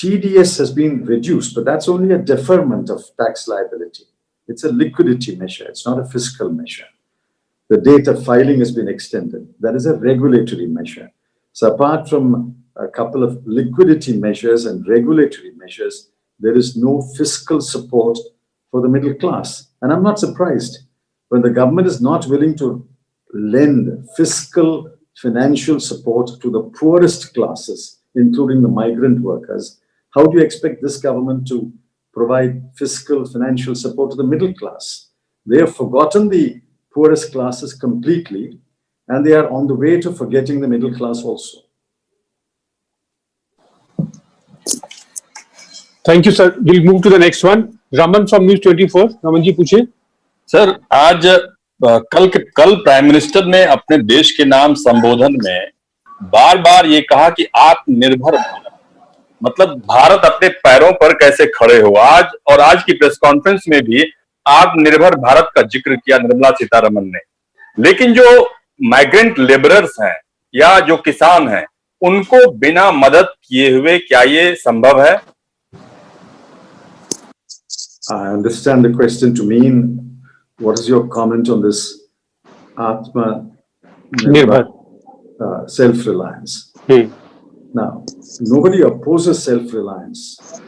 TDS has been reduced, but that's only a deferment of tax liability. It's a liquidity measure. It's not a fiscal measure. The date of filing has been extended. That is a regulatory measure. So apart from a couple of liquidity measures and regulatory measures, there is no fiscal support for the middle class. And I'm not surprised when the government is not willing to lend fiscal financial support to the poorest classes, including the migrant workers. How do you expect this government to provide fiscal financial support to the middle class? They have forgotten the poorest classes completely, and they are on the way to forgetting the middle class also. Thank you, sir. We'll move to the next one. Raman from News 24. Raman ji, पूछिए. Sir, आज कल prime minister ने अपने देश के नाम संबोधन में बार बार ये कहा कि आत्मनिर्भर भारत, मतलब भारत अपने पैरों पर कैसे खड़े हो। आज की प्रेस कॉन्फ्रेंस में भी आत्मनिर्भर भारत का जिक्र किया निर्मला सीतारमण ने, लेकिन जो माइग्रेंट लेबरर्स हैं या जो किसान हैं, उनको बिना मदद किए हुए क्या ये संभव है? I understand the question to mean, what is your comment on this Atma self-reliance? Now, nobody opposes self-reliance,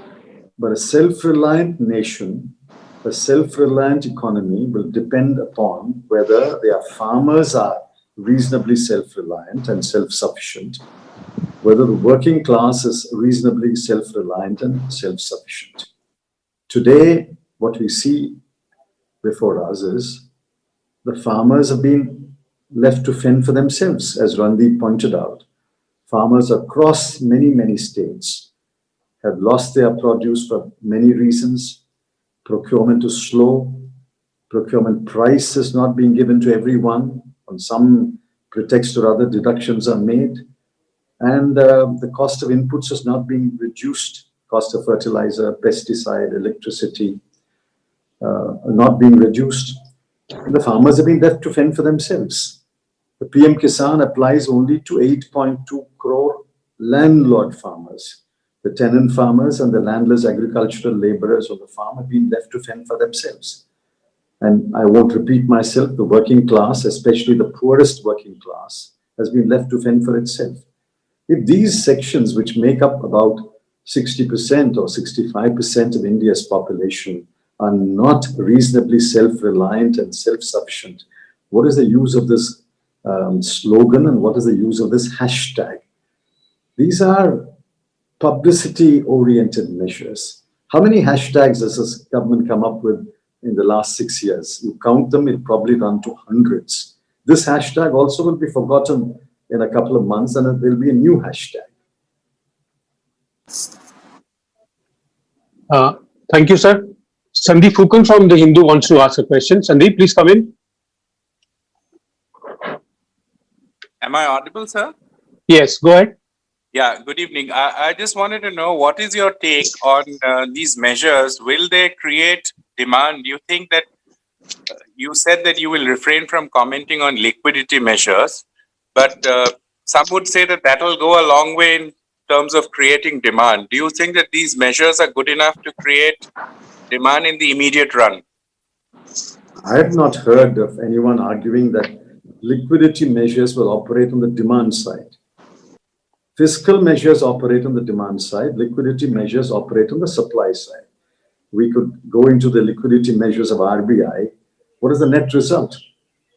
but a self-reliant nation, a self-reliant economy will depend upon whether their farmers are reasonably self-reliant and self-sufficient, whether the working class is reasonably self-reliant and self-sufficient. Today, what we see before us is the farmers have been left to fend for themselves, as Randeep pointed out. Farmers across many states have lost their produce for many reasons. Procurement is slow. Procurement price is not being given to everyone. On some pretext or other, deductions are made. And the cost of inputs is not being reduced. Cost of fertilizer, pesticide, electricity not being reduced. And the farmers have been left to fend for themselves. The PM Kisan applies only to 8.2 crore landlord farmers. The tenant farmers and the landless agricultural laborers on the farm have been left to fend for themselves. And I won't repeat myself, the working class, especially the poorest working class, has been left to fend for itself. If these sections, which make up about 60% or 65% of India's population, are not reasonably self-reliant and self-sufficient, what is the use of this slogan and what is the use of this hashtag? These are publicity-oriented measures. How many hashtags has this government come up with in the last 6 years? You count them, it'll probably run to hundreds. This hashtag also will be forgotten in a couple of months, and there will be a new hashtag. Thank you, sir. Sandeep Fukan from The Hindu wants to ask a question. Sandeep, please come in. Am I audible, sir? Yes, go ahead. Yeah, good evening. I just wanted to know, what is your take on these measures? Will they create demand? Do you think that you said that you will refrain from commenting on liquidity measures, but some would say that that will go a long way in terms of creating demand. Do you think that these measures are good enough to create demand in the immediate run? I have not heard of anyone arguing that liquidity measures will operate on the demand side. Fiscal measures operate on the demand side. Liquidity measures operate on the supply side. We could go into the liquidity measures of RBI. What is the net result?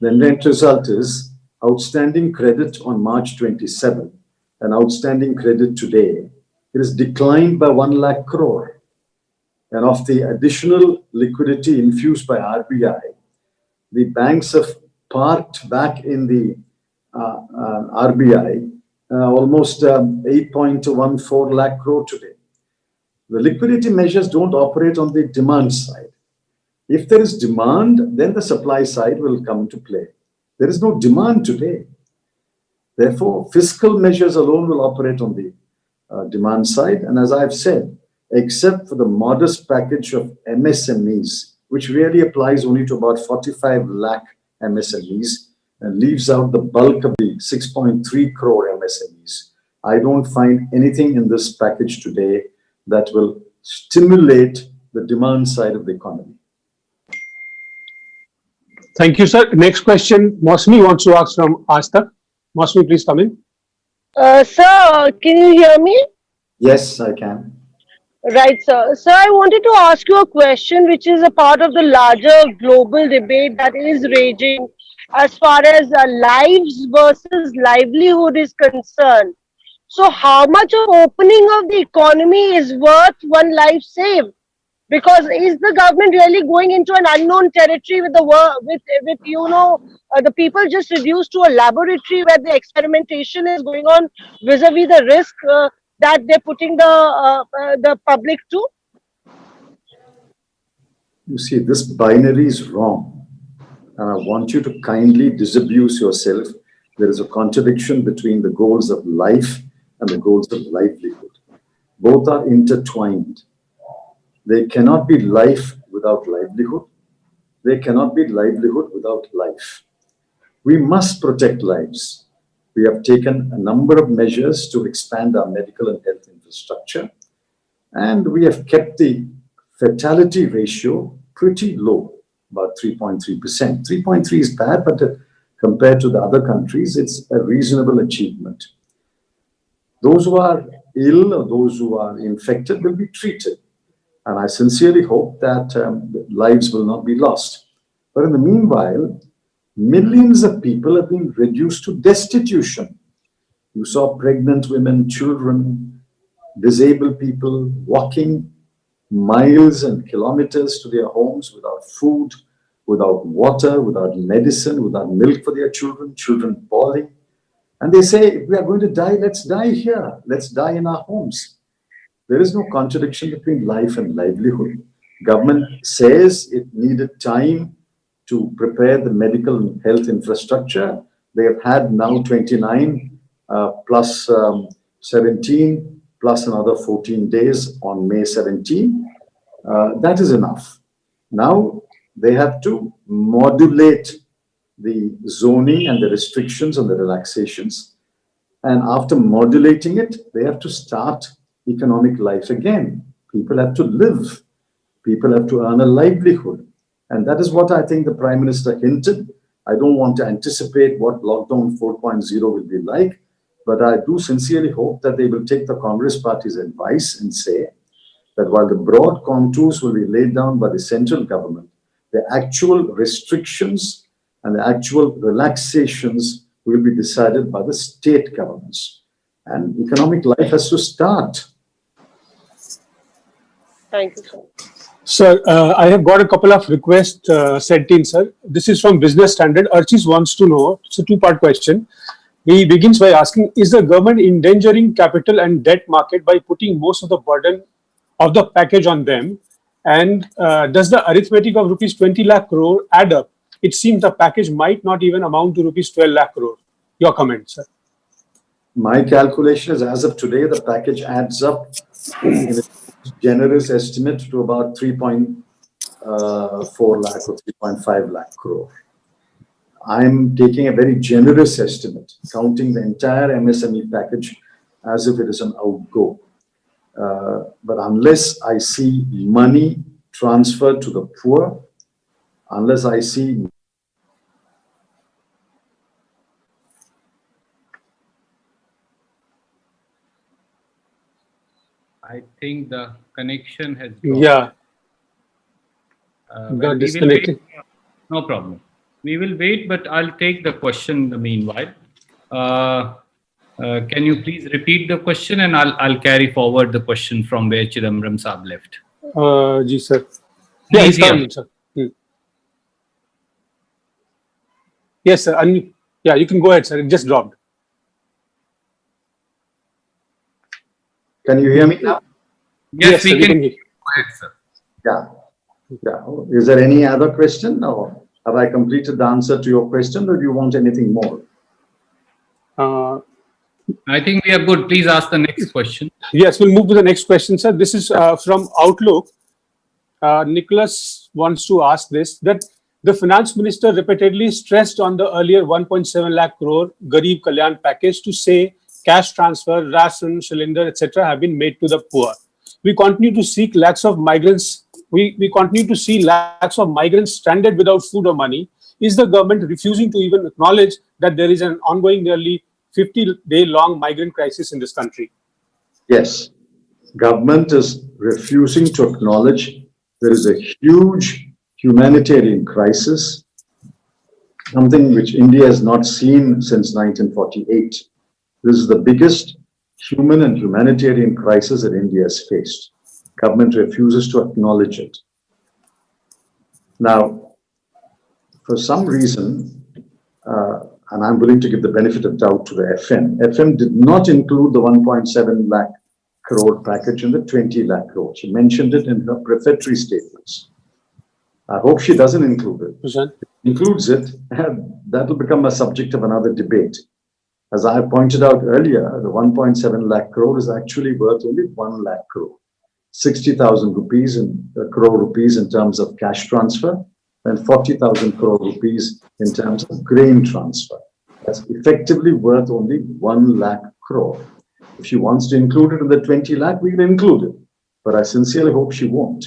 The net result is outstanding credit on March 27 and outstanding credit today. It is declined by 1 lakh crore. And of the additional liquidity infused by RBI, the banks have parked back in the RBI almost 8.14 lakh crore today. The liquidity measures don't operate on the demand side. If there is demand, then the supply side will come into play. There is no demand today. Therefore, fiscal measures alone will operate on the demand side. And as I've said, except for the modest package of MSMEs, which really applies only to about 45 lakh MSMEs and leaves out the bulk of the 6.3 crore MSMEs, I don't find anything in this package today that will stimulate the demand side of the economy. Thank you, sir. Next question, Mosmi wants to ask from Aastak. Mosmi, please come in. Sir, can you hear me? Yes, I can. Right, sir. Sir, I wanted to ask you a question which is a part of the larger global debate that is raging as far as lives versus livelihood is concerned. So, how much of opening of the economy is worth one life saved? Because is the government really going into an unknown territory with the the people just reduced to a laboratory where the experimentation is going on vis-a-vis the risk that they're putting the public to? You see, this binary is wrong. And I want you to kindly disabuse yourself. There is a contradiction between the goals of life and the goals of livelihood. Both are intertwined. There cannot be life without livelihood. There cannot be livelihood without life. We must protect lives. We have taken a number of measures to expand our medical and health infrastructure, and we have kept the fatality ratio pretty low, about 3.3%. 3.3 is bad, but compared to the other countries, it's a reasonable achievement. Those who are ill or those who are infected will be treated. And I sincerely hope that lives will not be lost. But in the meanwhile, millions of people have been reduced to destitution. You saw pregnant women, children, disabled people walking miles and kilometers to their homes without food, without water, without medicine, without milk for their children, children bawling. And they say, if we are going to die, let's die here. Let's die in our homes. There is no contradiction between life and livelihood. Government says it needed time to prepare the medical and health infrastructure. They have had now 29 plus 17 plus another 14 days on May 17. That is enough. Now they have to modulate the zoning and the restrictions and the relaxations. And after modulating it, they have to start economic life again. People have to live. People have to earn a livelihood. And that is what I think the Prime Minister hinted. I don't want to anticipate what lockdown 4.0 will be like, but I do sincerely hope that they will take the Congress Party's advice and say that while the broad contours will be laid down by the central government, the actual restrictions and the actual relaxations will be decided by the state governments. And economic life has to start. Thank you, sir. Sir, I have got a couple of requests sent in, sir. This is from Business Standard. Archis wants to know, it's a two-part question. He begins by asking, is the government endangering capital and debt market by putting most of the burden of the package on them? And does the arithmetic of rupees 20 lakh crore add up? It seems the package might not even amount to rupees 12 lakh crore. Your comment, sir. My calculation is, as of today, the package adds up in a generous estimate to about 3.4 lakh or 3.5 lakh crore. I'm taking a very generous estimate, counting the entire MSME package as if it is an outgo. But unless I see money transferred to the poor, unless I see I think the connection has dropped. Yeah. Well, Got we will disconnected. wait. No problem. We will wait, but I'll take the question in the meanwhile. Can you please repeat the question, and I'll carry forward the question from where Chidambaram Saab left. Ji, sir. Yeah, Please he's hear. coming, sir. Yes, sir. Yeah, you can go ahead, sir. It just dropped. Can you hear me now? Yes, sir, we can. hear. Go ahead, sir. Yeah. Is there any other question, or have I completed the answer to your question, or do you want anything more? I think we are good. Please ask the next question. Yes, we'll move to the next question, sir. This is from Outlook. Nicholas wants to ask this, that the finance minister repeatedly stressed on the earlier 1.7 lakh crore Garib Kalyan package to say cash transfer, ration, cylinder, etc. have been made to the poor. we continue to seek lakhs of migrants. We continue to see lakhs of migrants stranded without food or money. Is the government refusing to even acknowledge that there is an ongoing, nearly 50-day-long migrant crisis in this country? Yes, government is refusing to acknowledge there is a huge humanitarian crisis, something which India has not seen since 1948. This is the biggest human and humanitarian crisis that India has faced. Government refuses to acknowledge it. Now, for some reason, and I'm willing to give the benefit of doubt to the FM did not include the 1.7 lakh crore package in the 20 lakh crore. She mentioned it in her prefatory statements. I hope she doesn't include it. Prashant? Includes it, that will become a subject of another debate. As I pointed out earlier, the 1.7 lakh crore is actually worth only 1 lakh crore. 60,000 rupees in crore rupees in terms of cash transfer and 40,000 crore rupees in terms of grain transfer. That's effectively worth only 1 lakh crore. If she wants to include it in the 20 lakh, we can include it. But I sincerely hope she won't.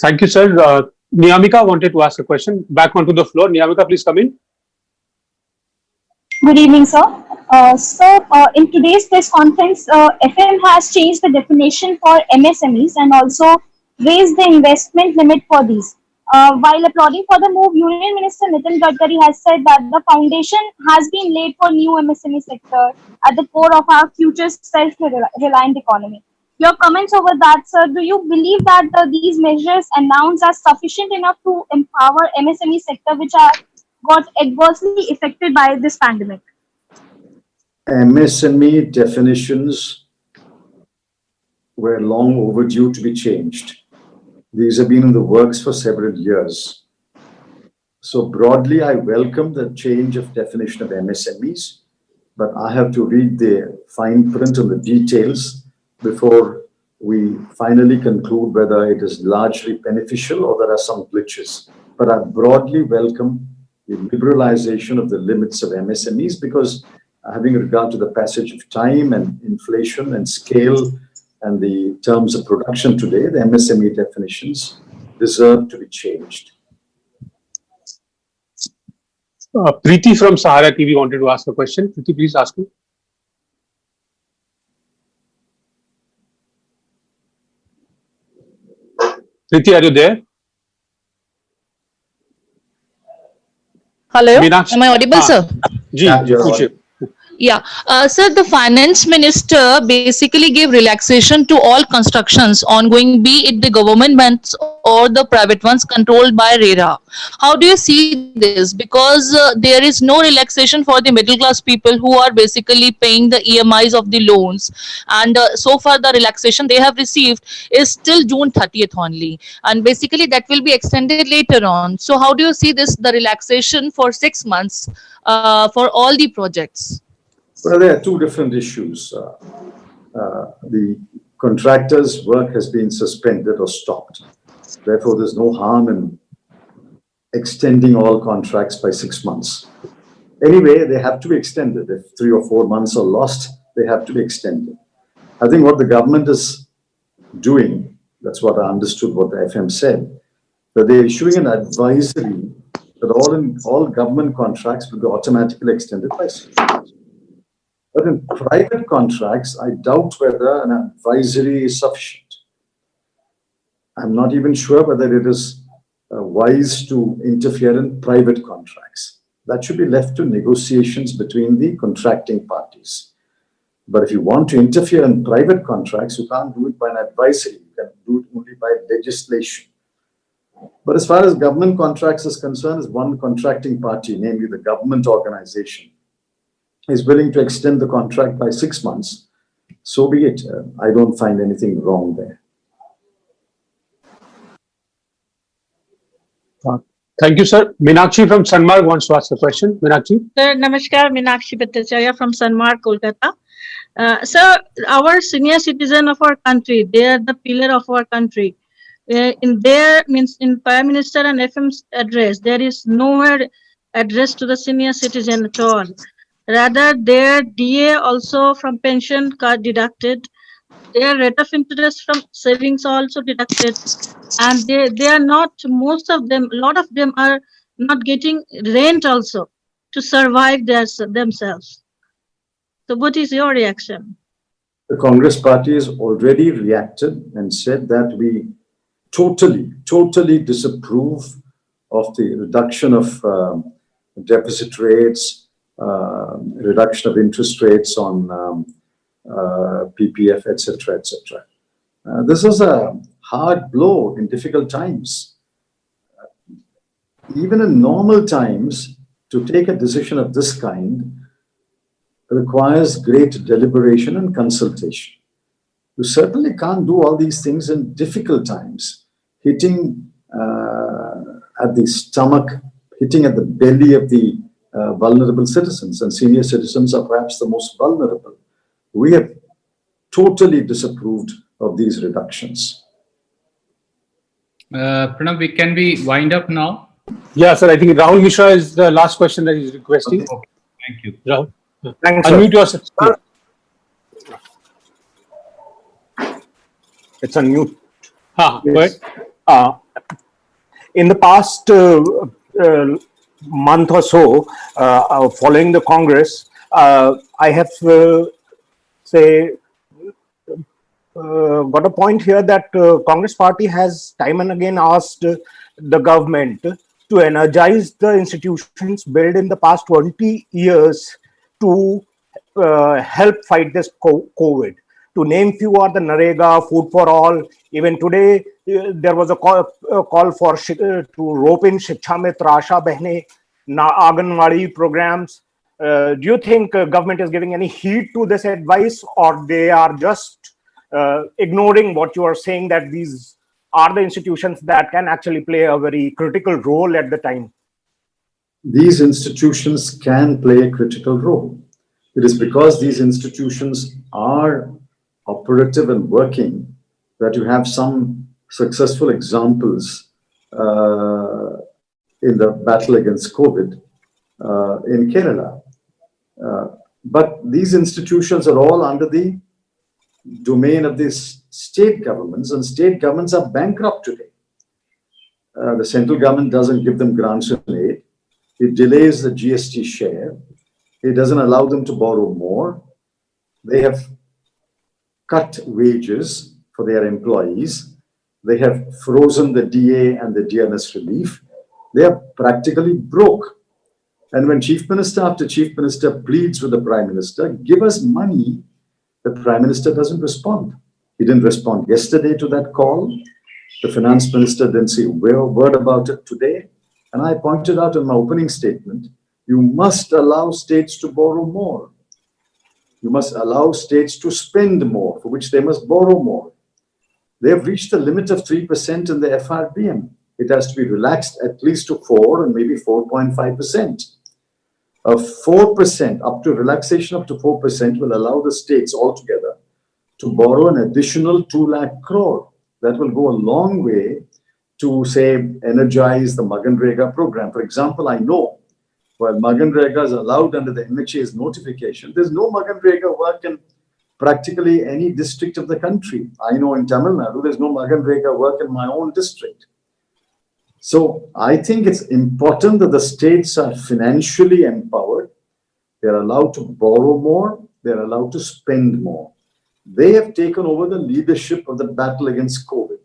Thank you, sir. Niyamika wanted to ask a question. Back onto the floor. Niyamika, please come in. Good evening, sir. In today's press conference, FM has changed the definition for MSMEs and also raised the investment limit for these. While applauding for the move, Union Minister Nitin Gadkari has said that the foundation has been laid for new MSME sector at the core of our future self-reliant economy. Your comments over that, sir, do you believe that these measures announced are sufficient enough to empower MSME sector which are got adversely affected by this pandemic? MSME definitions were long overdue to be changed. These have been in the works for several years. So broadly, I welcome the change of definition of MSMEs, but I have to read the fine print and the details before we finally conclude whether it is largely beneficial or there are some glitches. But I broadly welcome the liberalization of the limits of MSMEs because having regard to the passage of time and inflation and scale and the terms of production today, the MSME definitions deserve to be changed. Preeti from Sahara TV wanted to ask a question. Preeti, please ask me. Preeti, are you there? Hello, Meenakshi. am I audible, sir? Ji, Yeah, sir, the finance minister basically gave relaxation to all constructions ongoing, be it the government ones or the private ones controlled by RERA. How do you see this? Because there is no relaxation for the middle class people who are basically paying the EMIs of the loans. And so far the relaxation they have received is till June 30th only. And basically that will be extended later on. So how do you see this, the relaxation for 6 months for all the projects? Well, there are two different issues. The contractor's work has been suspended or stopped. Therefore, there's no harm in extending all contracts by 6 months. Anyway, they have to be extended. If 3 or 4 months are lost, they have to be extended. I think what the government is doing, that's what I understood what the FM said, that they're issuing an advisory that all government contracts will be automatically extended by 6 months. But in private contracts, I doubt whether an advisory is sufficient. I'm not even sure whether it is wise to interfere in private contracts. That should be left to negotiations between the contracting parties. But if you want to interfere in private contracts, you can't do it by an advisory. You can do it only by legislation. But as far as government contracts is concerned, is one contracting party, namely the government organization, is willing to extend the contract by 6 months, so be it. I don't find anything wrong there. Thank you, sir. Meenakshi from Sanmarg wants to ask a question. Meenakshi. Sir, Namaskar, Meenakshi Bhattacharya from Sanmarg, Kolkata. Sir, our senior citizen of our country, they are the pillar of our country. In Prime Minister and FM's address, there is nowhere address to the senior citizen at all. Rather, their DA also from pension card deducted, Their rate of interest from savings are also deducted, and they are not, most of them, a lot of them are not getting rent also to survive themselves. So what is your reaction? The Congress party has already reacted and said that we totally disapprove of the reduction of deficit rates, reduction of interest rates on PPF, etc., etc. This is a hard blow in difficult times. Even in normal times, to take a decision of this kind requires great deliberation and consultation. You certainly can't do all these things in difficult times. Hitting at the stomach, hitting at the belly of the vulnerable citizens, and senior citizens are perhaps the most vulnerable. We have totally disapproved of these reductions. Pranav, can we wind up now? Yeah, sir. I think Rahul Mishra is the last question that he's requesting. Okay. Thank you. Rahul, Thanks, unmute sir. yourself. It's unmute. Go ahead. In the past month or so, following the Congress, I have got a point here that Congress party has time and again asked the government to energize the institutions built in the past 20 years to help fight this COVID. To name few are the Narega, Food for All. Even today, there was a call for to rope in Shiksha Mitra, Asha Behne, Anganwadi programs. Do you think government is giving any heed to this advice, or they are just ignoring what you are saying, that these are the institutions that can actually play a very critical role at the time? These institutions can play a critical role. It is because these institutions are operative and working that you have some successful examples in the battle against COVID in Kerala. But these institutions are all under the domain of these state governments, and state governments are bankrupt today. The central government doesn't give them grants and aid. It delays the GST share. It doesn't allow them to borrow more. They have cut wages for their employees. They have frozen the DA and the DNS relief. They are practically broke. And when Chief Minister after Chief Minister pleads with the Prime Minister, give us money, the Prime Minister doesn't respond. He didn't respond yesterday to that call. The Finance Minister didn't say a word about it today. And I pointed out in my opening statement, you must allow states to borrow more. You must allow states to spend more, for which they must borrow more. They have reached the limit of 3% in the FRBM. It has to be relaxed at least to 4 and maybe 4.5%. 4% up to relaxation up to 4% will allow the states altogether to borrow an additional 2 lakh crore. That will go a long way to, say, energize the Maganrega program. For example, I know while Maganrega is allowed under the MHA's notification, there's no Maganrega work in practically any district of the country. I know in Tamil Nadu, there's no Maganrega work in my own district. So I think it's important that the states are financially empowered. They're allowed to borrow more. They're allowed to spend more. They have taken over the leadership of the battle against COVID.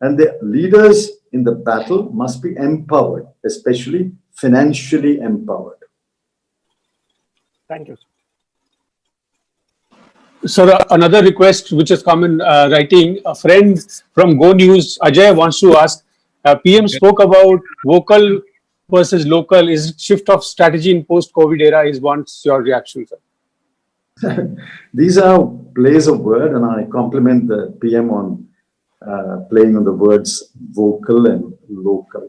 And the leaders in the battle must be empowered, especially financially empowered. Thank you. Sir, another request which has come in writing, a friend from Go News, Ajay, wants to ask, PM spoke about vocal versus local. Is it shift of strategy in post-COVID era? Is wants your reaction, sir? These are plays of word, and I compliment the PM on playing on the words vocal and local.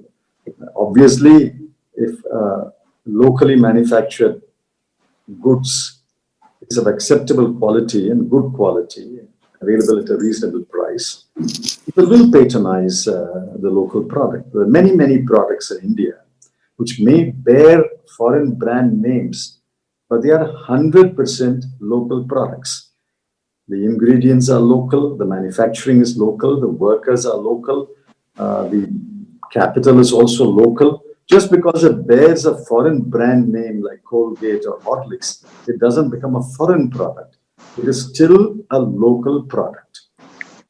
Obviously, if locally manufactured goods is of acceptable quality and good quality, available at a reasonable price, people will patronize the local product. There are many products in India which may bear foreign brand names, but they are 100% local products. The ingredients are local, the manufacturing is local, the workers are local, the capital is also local. Just because it bears a foreign brand name like Colgate or Horlicks, it doesn't become a foreign product. It is still a local product.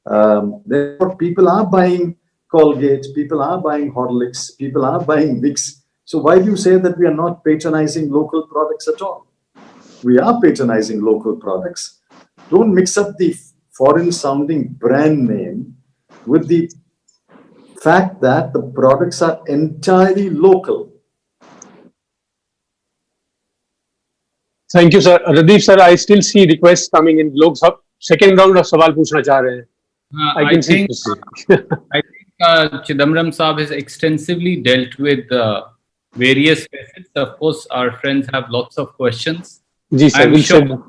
Therefore, people are buying Colgate, people are buying Horlicks, people are buying Vicks. So why do you say that we are not patronizing local products at all? We are patronizing local products. Don't mix up the foreign sounding brand name with the fact that the products are entirely local. Thank you, sir. Radeep sir, I still see requests coming in. लोग सब second round of सवाल पूछना चाह रहे हैं. I can see. I think Chidambaram Saab has extensively dealt with various facets. Of course, our friends have lots of questions. Ji sir, I'm sure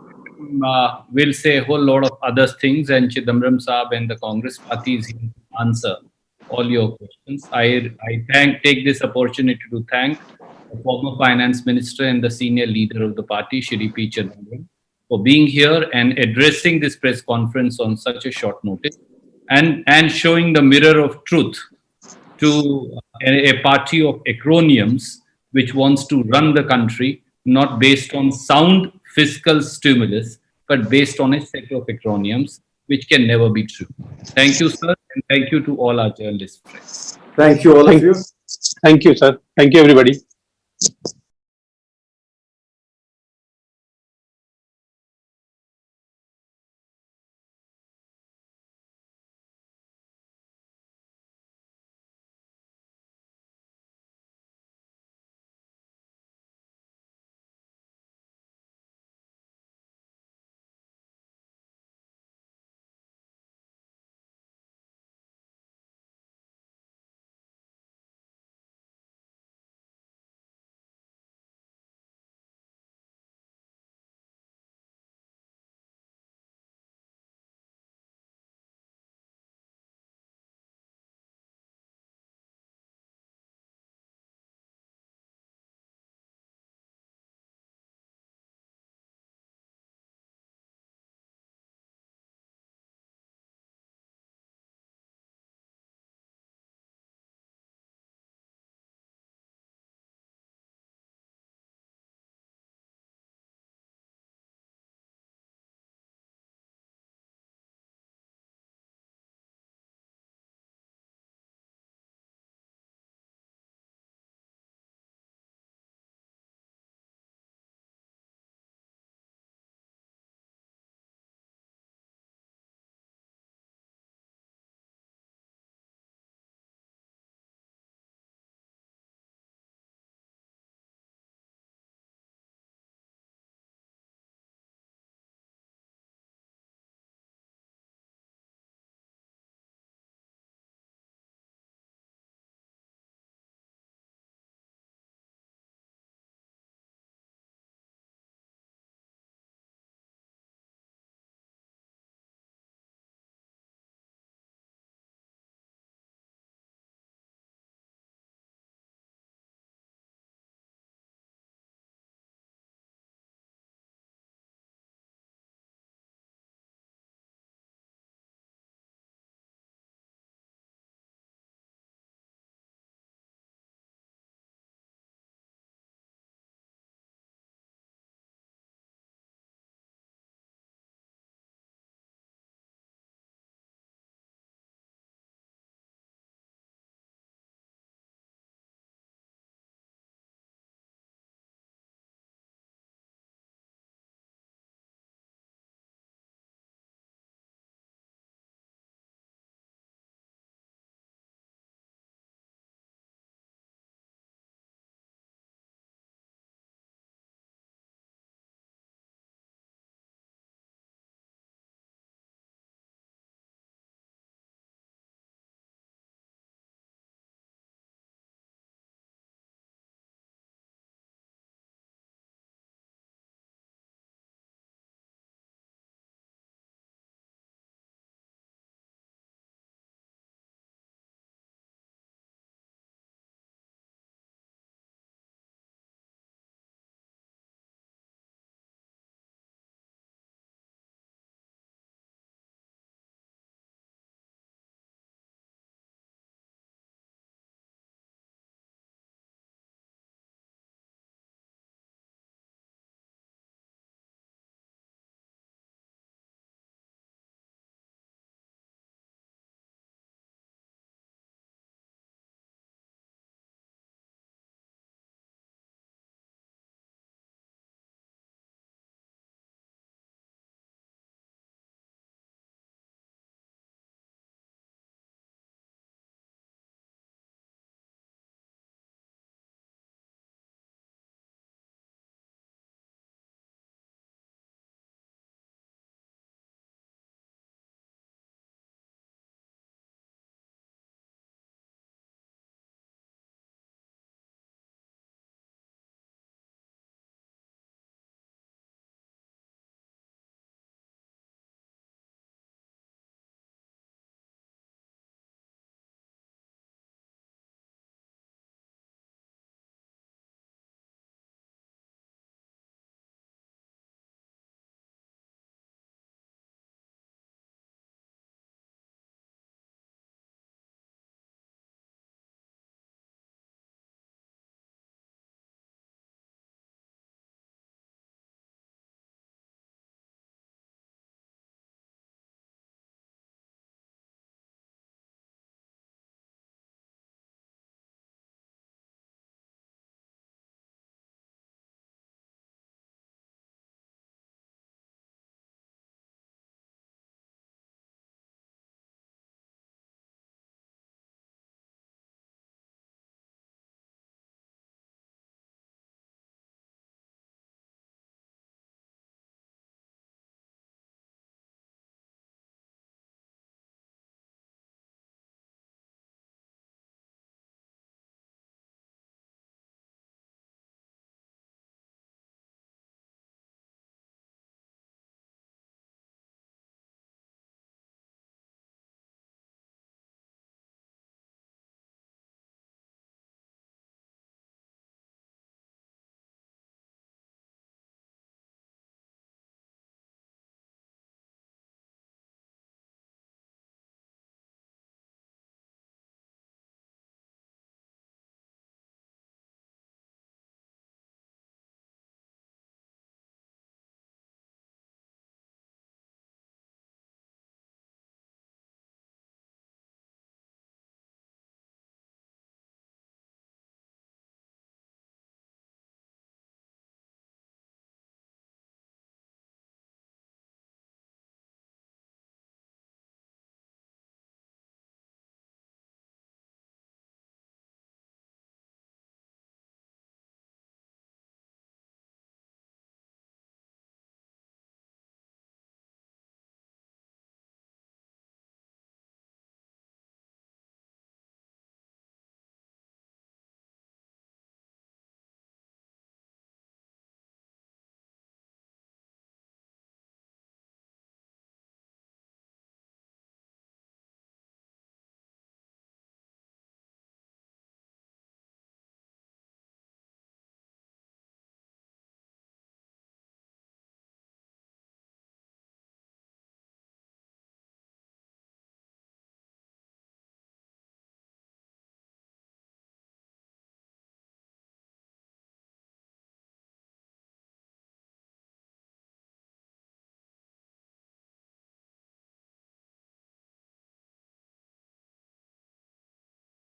we'll say a whole lot of other things, and Chidambaram Saab and the Congress party is here to answer all your questions. I take this opportunity to thank the former finance minister and the senior leader of the party, Shri P. Chidambaram, for being here and addressing this press conference on such a short notice, and showing the mirror of truth to a party of acronyms which wants to run the country not based on sound fiscal stimulus, but based on a set of acronyms which can never be true. Thank you, sir, and thank you to all our journalist friends. Thank you, all of you. Thank you, sir. Thank you, everybody.